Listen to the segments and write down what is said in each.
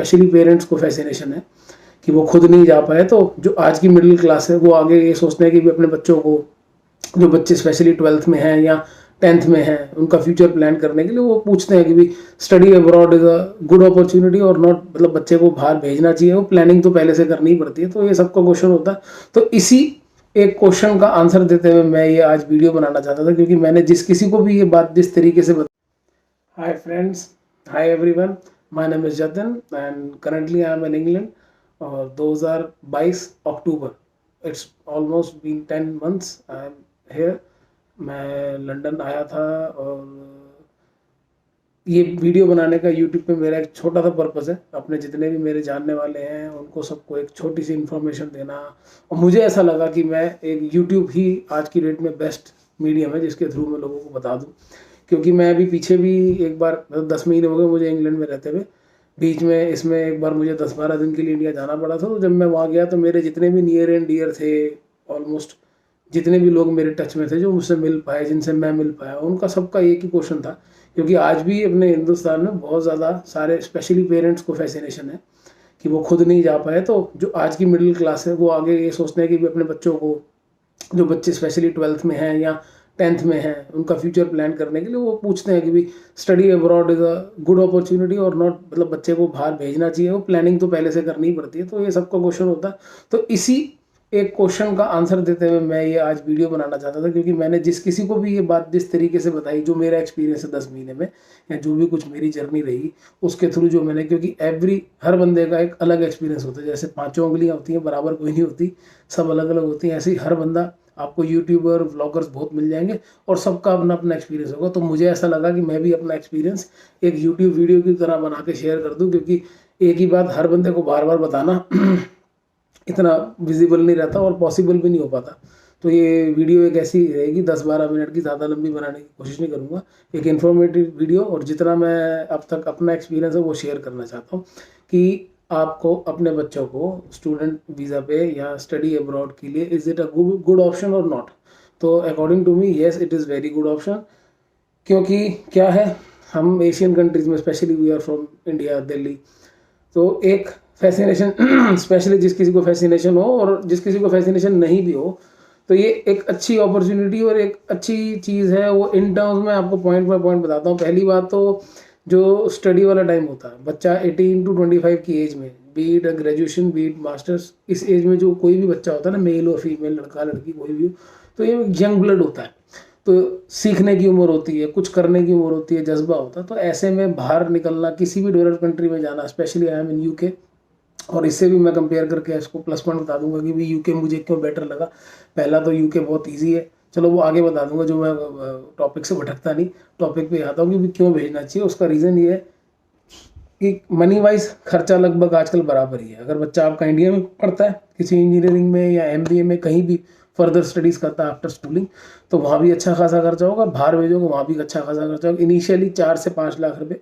Specially parents को fascination है कि वो खुद नहीं जा पाए, तो जो आज की मिडिल क्लास है वो आगे ये सोचते हैं कि भी अपने बच्चों को, जो बच्चे स्पेशली 12th में हैं या 10th में हैं, उनका फ्यूचर प्लान करने के लिए वो पूछते हैं कि भी study abroad is a good opportunity और नॉट, मतलब बच्चे को बाहर भेजना चाहिए, वो प्लानिंग तो पहले से करनी ही पड़ती है। तो ये सबका क्वेश्चन होता है। तो इसी एक क्वेश्चन का आंसर देते हुए मैं ये आज वीडियो बनाना चाहता था, क्योंकि मैंने जिस किसी को भी ये बात जिस तरीके से hi friends, hi everyone, my name is Jatin and currently I am in England. और 2022 October, it's almost been 10 months I am here. मैं लंदन आया था और ये वीडियो बनाने का यूट्यूब पे मेरा एक छोटा सा पर्पज़ है, अपने जितने भी मेरे जानने वाले हैं उनको सबको एक छोटी सी इन्फॉर्मेशन देना। और मुझे ऐसा लगा कि मैं एक यूट्यूब ही आज की डेट में बेस्ट मीडियम है जिसके थ्रू मैं लोगों को बता दूं। क्योंकि मैं अभी पीछे भी एक बार 10 महीने हो गए मुझे इंग्लैंड में रहते हुए, बीच में इसमें एक बार मुझे 10-12 दिन के लिए इंडिया जाना पड़ा था। तो जब मैं वहाँ गया तो मेरे जितने भी नियर एंड डियर थे, ऑलमोस्ट जितने भी लोग मेरे टच में थे, जो मुझसे मिल पाए, जिनसे मैं मिल पाया, उनका सबका एक ही क्वेश्चन था। क्योंकि आज भी अपने हिंदुस्तान में बहुत ज़्यादा सारे स्पेशली पेरेंट्स को फैसिनेशन है कि वो खुद नहीं जा पाए, तो जो आज की मिडिल क्लास है वो आगे ये सोचते हैं कि भी अपने बच्चों को, जो बच्चे स्पेशली 12th में हैं या 10th में हैं, उनका फ्यूचर प्लान करने के लिए वो पूछते हैं कि भी study abroad is a good opportunity और नॉट, मतलब बच्चे को बाहर भेजना चाहिए, वो प्लानिंग तो पहले से करनी ही पड़ती है। तो ये सबका क्वेश्चन होता है। तो इसी एक क्वेश्चन का आंसर देते हुए मैं ये आज वीडियो बनाना चाहता था, क्योंकि मैंने जिस किसी को भी ये बात जिस तरीके से बताई, जो मेरा एक्सपीरियंस है 10 महीने में, या जो भी कुछ मेरी जर्नी रही उसके थ्रू जो मैंने, क्योंकि हर बंदे का एक अलग एक्सपीरियंस होता है। जैसे 5 उंगलियां होती हैं, बराबर कोई नहीं होती, सब अलग अलग होती हैं। ऐसे ही हर बंदा, आपको यूट्यूबर व्लॉगर्स बहुत मिल जाएंगे और सबका अपना अपना एक्सपीरियंस होगा। तो मुझे ऐसा लगा कि मैं भी अपना एक्सपीरियंस एक यूट्यूब वीडियो की तरह बना के शेयर कर दूं, क्योंकि एक ही बात हर बंदे को बार बार बताना इतना विजिबल नहीं रहता और पॉसिबल भी नहीं हो पाता। तो ये वीडियो एक ऐसी रहेगी 10-12 मिनट की, ज़्यादा लंबी बनाने की कोशिश नहीं करूँगा। एक इन्फॉर्मेटिव वीडियो, और जितना मैं अब तक अपना एक्सपीरियंस है वो शेयर करना चाहता हूँ कि आपको अपने बच्चों को स्टूडेंट वीज़ा पे या स्टडी अब्रॉड के लिए is it a good option और नॉट। तो according to me yes, it is very good option. क्योंकि क्या है, हम एशियन कंट्रीज़ में, especially we are from India, Delhi, तो एक फैसिनेशन स्पेशली जिस किसी को फैसिनेशन हो और जिस किसी को फैसिनेशन नहीं भी हो, तो ये एक अच्छी अपॉर्चुनिटी और एक अच्छी चीज़ है। वो इन टर्म्स में आपको पॉइंट बाय पॉइंट बताता हूँ। पहली बात तो जो स्टडी वाला टाइम होता है, बच्चा 18 to 25 की एज में, B it graduation, B it masters, इस एज में जो कोई भी बच्चा होता है ना, मेल और फीमेल, लड़का लड़की कोई भी हो, तो ये यंग ब्लड होता है। तो सीखने की उम्र होती है, कुछ करने की उम्र होती है, जज्बा होता है। तो ऐसे में बाहर निकलना, किसी भी डेवलप्ड कंट्री में जाना, specially I am in UK, और इससे भी मैं कंपेयर करके इसको प्लस पॉइंट बता दूंगा कि भी यूके मुझे क्यों बेटर लगा। पहला तो यूके बहुत इजी है, चलो वो आगे बता दूंगा, जो मैं टॉपिक से भटकता नहीं, टॉपिक पे आता हूँ कि भी क्यों भेजना चाहिए। उसका रीज़न ये है कि मनी वाइज खर्चा लगभग आजकल बराबर ही है। अगर बच्चा आपका इंडिया में पढ़ता है किसी इंजीनियरिंग में या एमबीए में, कहीं भी फर्दर स्टडीज़ करता है आफ्टर स्कूलिंग, तो वहाँ भी अच्छा खासा खर्चा होगा। बाहर भेजोगे वहाँ भी अच्छा खासा खर्चा होगा। इनिशियली 4 से 5 लाख रुपए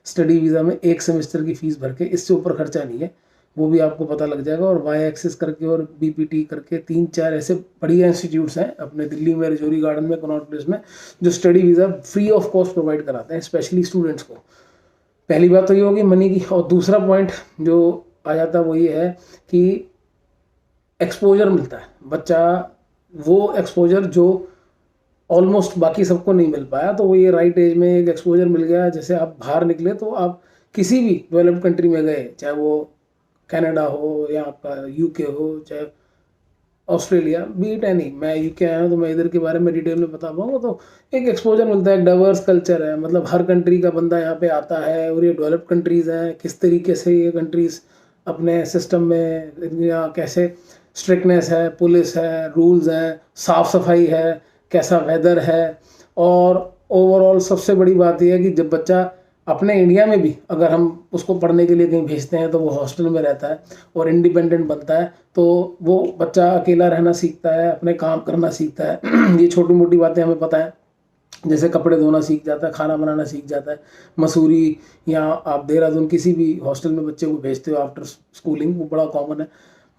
स्टडी वीज़ा में एक सेमेस्टर की फ़ीस भर के, इससे ऊपर खर्चा नहीं है, वो भी आपको पता लग जाएगा। और वाई एक्सेस करके और बीपीटी करके 3-4 ऐसे बढ़िया इंस्टीट्यूट्स हैं अपने दिल्ली में, रजौरी गार्डन में, कनॉट प्लेस में, जो study visa free of cost provide कराते हैं स्पेशली स्टूडेंट्स को। पहली बात तो ये होगी मनी की। और दूसरा पॉइंट जो आ जाता है वो ये है कि एक्सपोजर मिलता है। बच्चा वो एक्सपोजर जो ऑलमोस्ट बाकी सबको नहीं मिल पाया, तो वो ये राइट एज में एक एक्सपोजर मिल गया। जैसे आप बाहर निकले तो आप किसी भी डेवलप्ड कंट्री में गए, चाहे वो कनाडा हो या आपका यूके हो, चाहे ऑस्ट्रेलिया, बीट एनी, मैं यूके आया हूँ तो मैं इधर के बारे में डिटेल में बता पाऊँगा। तो एक एक्सपोजर मिलता है, एक डाइवर्स कल्चर है, मतलब हर कंट्री का बंदा यहाँ पे आता है। और ये डेवलप्ड कंट्रीज़ हैं, किस तरीके से ये कंट्रीज़ अपने सिस्टम में, या कैसे स्ट्रिक्टनेस है, पुलिस है, रूल्स हैं, साफ़ सफाई है, कैसा वेदर है। और ओवरऑल सबसे बड़ी बात यह है कि जब बच्चा अपने इंडिया में भी अगर हम उसको पढ़ने के लिए कहीं भेजते हैं तो वो हॉस्टल में रहता है और इंडिपेंडेंट बनता है, तो वो बच्चा अकेला रहना सीखता है, अपने काम करना सीखता है। ये छोटी मोटी बातें हमें पता है, जैसे कपड़े धोना सीख जाता है, खाना बनाना सीख जाता है। मसूरी या आप देहरादून किसी भी हॉस्टल में बच्चे को भेजते हो आफ्टर स्कूलिंग, वो बड़ा कॉमन है।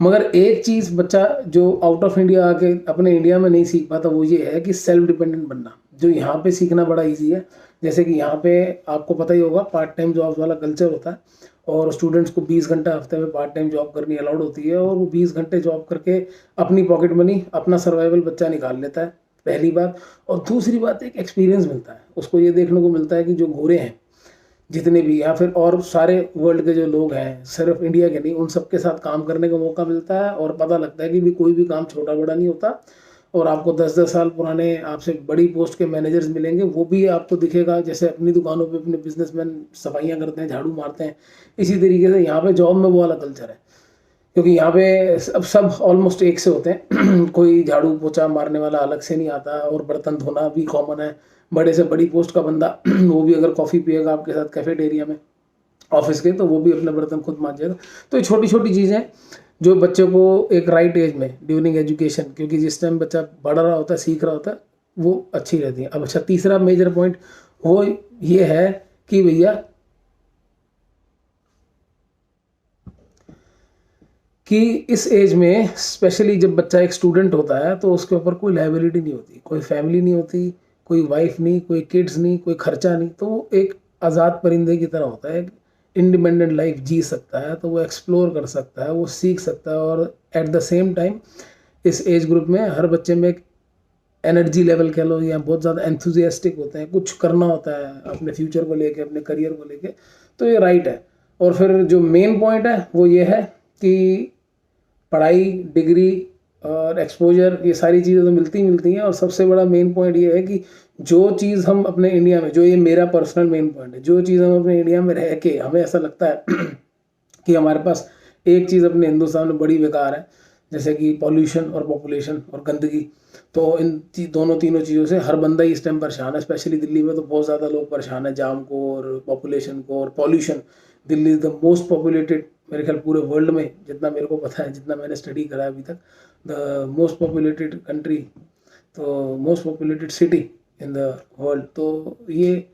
मगर एक चीज़ बच्चा जो आउट ऑफ इंडिया आके अपने इंडिया में नहीं सीख पाता, वो ये है कि सेल्फ डिपेंडेंट बनना, जो यहाँ पे सीखना बड़ा ईजी है। जैसे कि यहाँ पे आपको पता ही होगा, पार्ट टाइम जॉब्स वाला कल्चर होता है और स्टूडेंट्स को 20 घंटा हफ्ते में पार्ट टाइम जॉब करनी अलाउड होती है, और वो 20 घंटे जॉब करके अपनी पॉकेट मनी, अपना सर्वाइवल बच्चा निकाल लेता है, पहली बात। और दूसरी बात, एक एक्सपीरियंस मिलता है उसको, ये देखने को मिलता है कि जो गोरे हैं जितने भी, या फिर और सारे वर्ल्ड के जो लोग हैं, सिर्फ इंडिया के नहीं, उन सबके साथ काम करने का मौका मिलता है, और पता लगता है कि भी कोई भी काम छोटा बड़ा नहीं होता। और आपको 10-10 साल पुराने आपसे बड़ी पोस्ट के मैनेजर्स मिलेंगे, वो भी आपको दिखेगा जैसे अपनी दुकानों पे अपने बिजनेसमैन सफाइयाँ करते हैं, झाड़ू मारते हैं, इसी तरीके से यहाँ पे जॉब में वो वाला कल्चर है। क्योंकि यहाँ पे अब सब ऑलमोस्ट एक से होते हैं कोई झाड़ू पोछा मारने वाला अलग से नहीं आता, और बर्तन धोना भी कॉमन है। बड़े से बड़ी पोस्ट का बंदा वो भी अगर कॉफ़ी पिएगा आपके साथ कैफेटेरिया में ऑफिस के, तो वो भी अपने बर्तन खुद मांजेगा। तो ये छोटी छोटी चीज़ें जो बच्चे को एक राइट एज में ड्यूरिंग एजुकेशन, क्योंकि जिस टाइम बच्चा बढ़ रहा होता है, सीख रहा होता है, वो अच्छी रहती है। अब अच्छा, तीसरा मेजर पॉइंट वो ये है कि भैया कि इस एज में स्पेशली जब बच्चा एक स्टूडेंट होता है, तो उसके ऊपर कोई लायबिलिटी नहीं होती, कोई फैमिली नहीं होती, कोई वाइफ नहीं, कोई किड्स नहीं, कोई खर्चा नहीं। तो वो एक आज़ाद परिंदे की तरह होता है, इंडिपेंडेंट लाइफ जी सकता है, तो वो एक्सप्लोर कर सकता है, वो सीख सकता है। और एट द सेम टाइम इस एज ग्रुप में हर बच्चे में एक एनर्जी लेवल कह लो, या बहुत ज़्यादा एंथुजियास्टिक होते हैं, कुछ करना होता है अपने फ्यूचर को लेके, अपने करियर को लेके। तो ये राइट है। और फिर जो मेन पॉइंट है वो ये है कि पढ़ाई, डिग्री और एक्सपोजर, ये सारी चीज़ें तो मिलती हैं। और सबसे बड़ा मेन पॉइंट ये है कि जो चीज़ हम अपने इंडिया में, जो ये मेरा पर्सनल मेन पॉइंट है, जो चीज़ हम अपने इंडिया में रह के हमें ऐसा लगता है कि हमारे पास एक चीज़ अपने हिंदुस्तान में बड़ी बेकार है, जैसे कि पॉल्यूशन और पॉपुलेशन और गंदगी। तो इन दोनों तीनों चीज़ों से हर बंदा ही इस टाइम परेशान है। स्पेशली दिल्ली में तो बहुत ज़्यादा लोग परेशान है, जाम को और पॉपुलेशन को और pollution. Delhi is the most populated, मेरे ख्याल पूरे वर्ल्ड में, जितना मेरे को पता है, जितना मैंने स्टडी करा है अभी तक, द मोस्ट पॉपुलेटेड कंट्री, तो most populated city in the world. तो ये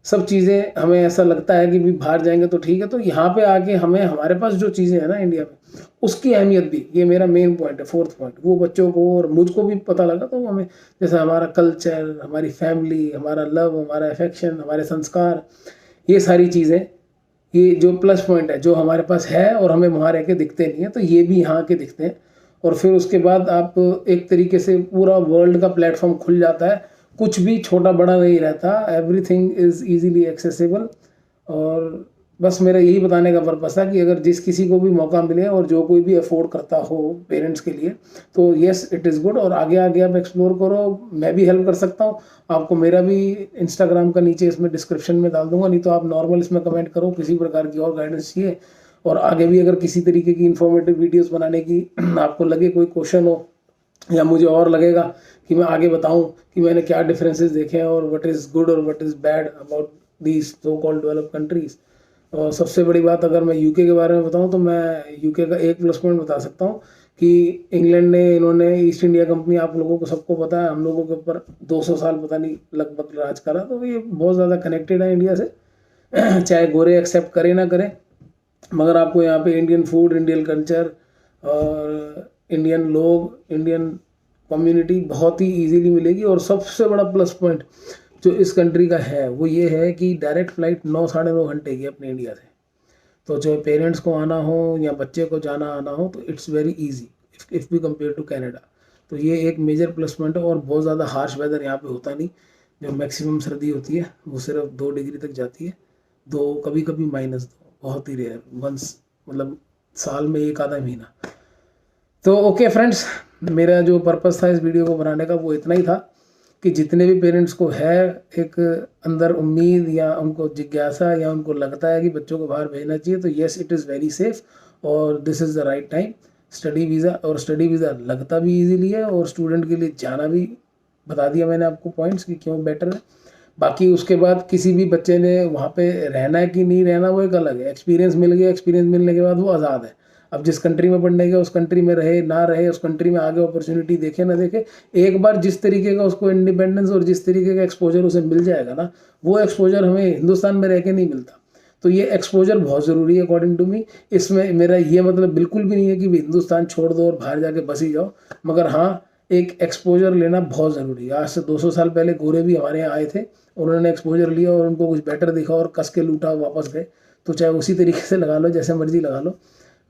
सब चीज़ें हमें ऐसा लगता है कि भी बाहर जाएंगे तो ठीक है, तो यहाँ पे आके हमें, हमारे पास जो चीज़ें हैं ना इंडिया में, उसकी अहमियत भी, ये मेरा मेन पॉइंट है, फोर्थ पॉइंट, वो बच्चों को और मुझको भी पता लगा। तो हमें जैसे हमारा कल्चर, हमारी फैमिली, हमारा लव, हमारा अफेक्शन, हमारे संस्कार, ये सारी चीज़ें, ये जो प्लस पॉइंट है जो हमारे पास है और हमें वहाँ रह के दिखते नहीं है, तो ये भी यहाँ के दिखते हैं। और फिर उसके बाद आप एक तरीके से पूरा वर्ल्ड का प्लेटफॉर्म खुल जाता है, कुछ भी छोटा बड़ा नहीं रहता, एवरीथिंग इज़ इजीली एक्सेसिबल। और बस मेरा यही बताने का पर्पस था कि अगर जिस किसी को भी मौका मिले और जो कोई भी अफोर्ड करता हो पेरेंट्स के लिए, तो येस इट इज़ गुड। और आगे आगे आप एक्सप्लोर करो, मैं भी हेल्प कर सकता हूँ आपको। मेरा भी इंस्टाग्राम का नीचे इसमें डिस्क्रिप्शन में डाल दूंगा, नहीं तो आप नॉर्मल इसमें कमेंट करो, किसी प्रकार की और गाइडेंस चाहिए। और आगे भी अगर किसी तरीके की इंफॉर्मेटिव वीडियोस बनाने की आपको लगे, कोई क्वेश्चन हो, या मुझे और लगेगा कि मैं आगे बताऊं कि मैंने क्या डिफरेंसेस देखे हैं और व्हाट इज़ गुड और what is bad about these so called developed countries. और सबसे बड़ी बात, अगर मैं यूके के बारे में बताऊं, तो मैं यूके का एक प्लस पॉइंट बता सकता हूं कि इंग्लैंड ने, इन्होंने ईस्ट इंडिया कंपनी, आप लोगों को सबको पता है, हम लोगों के ऊपर 200 साल पता नहीं लगभग राज करा। तो ये बहुत ज़्यादा कनेक्टेड है इंडिया से चाहे गोरे एक्सेप्ट करें ना करें, मगर आपको यहाँ पे इंडियन फूड, इंडियन कल्चर और इंडियन लोग, इंडियन कम्युनिटी बहुत ही इजीली मिलेगी। और सबसे बड़ा प्लस पॉइंट जो इस कंट्री का है वो ये है कि डायरेक्ट फ्लाइट 9-9.5 घंटे की अपने इंडिया से। तो जो पेरेंट्स को आना हो या बच्चे को जाना आना हो, तो it's very easy if we compare to Canada. तो ये एक मेजर प्लस पॉइंट है। और बहुत ज़्यादा हार्श वेदर यहाँ पे होता नहीं, जो मैक्सिमम सर्दी होती है वो सिर्फ 2 डिग्री तक जाती है, 2, कभी कभी -2, बहुत ही रेयर, वंस, मतलब साल में एक आधा महीना। तो ओके फ्रेंड्स, मेरा जो पर्पस था इस वीडियो को बनाने का वो इतना ही था कि जितने भी पेरेंट्स को है एक अंदर उम्मीद या उनको जिज्ञासा या उनको लगता है कि बच्चों को बाहर भेजना चाहिए, तो yes it is very safe और this is the right time. Study visa, और स्टडी वीज़ा लगता भी इजीली है, और स्टूडेंट के लिए जाना भी बता दिया मैंने आपको पॉइंट्स कि क्यों बेटर है। बाकी उसके बाद किसी भी बच्चे ने वहाँ पे रहना है कि नहीं रहना वो एक अलग है, एक्सपीरियंस मिल गया, एक्सपीरियंस मिलने के बाद वो आज़ाद है। अब जिस कंट्री में पढ़ने गया उस कंट्री में रहे ना रहे, उस कंट्री में आगे अपॉर्चुनिटी देखे ना देखे, एक बार जिस तरीके का उसको इंडिपेंडेंस और जिस तरीके का एक्सपोजर उसे मिल जाएगा ना, वो एक्सपोजर हमें हिंदुस्तान में रह के नहीं मिलता। तो ये एक्सपोजर बहुत ज़रूरी है अकॉर्डिंग टू मी। इसमें मेरा ये मतलब बिल्कुल भी नहीं है कि हिंदुस्तान छोड़ दो और बाहर जाके बस ही जाओ, मगर हाँ, एक एक्सपोजर लेना बहुत ज़रूरी है। आज से 200 साल पहले गोरे भी हमारे यहाँ आए थे, उन्होंने एक्सपोजर लिया और उनको कुछ बेटर दिखा और कस के लूटा वापस गए। तो चाहे उसी तरीके से लगा लो, जैसे मर्जी लगा लो,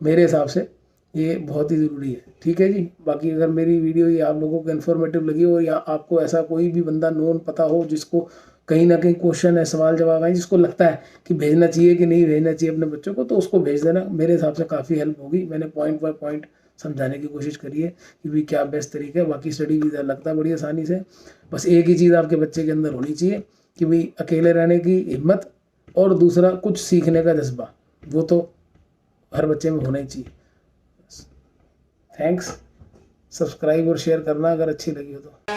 मेरे हिसाब से ये बहुत ही ज़रूरी है। ठीक है जी। बाकी अगर मेरी वीडियो ये आप लोगों को इन्फॉर्मेटिव लगी हो, या आपको ऐसा कोई भी बंदा नोन पता हो जिसको कहीं ना कहीं क्वेश्चन है, सवाल जवाब है, जिसको लगता है कि भेजना चाहिए कि नहीं भेजना चाहिए अपने बच्चों को, तो उसको भेज देना। मेरे हिसाब से काफ़ी हेल्प होगी। मैंने पॉइंट बाय पॉइंट समझाने की कोशिश करी है कि भाई क्या बेस्ट तरीका है। बाकी स्टडी वीज़ा लगता है बड़ी आसानी से। बस एक ही चीज़ आपके बच्चे के अंदर होनी चाहिए कि भाई अकेले रहने की हिम्मत, और दूसरा कुछ सीखने का जज्बा, वो तो हर बच्चे में होना ही चाहिए। थैंक्स। सब्सक्राइब और शेयर करना अगर अच्छी लगी हो तो।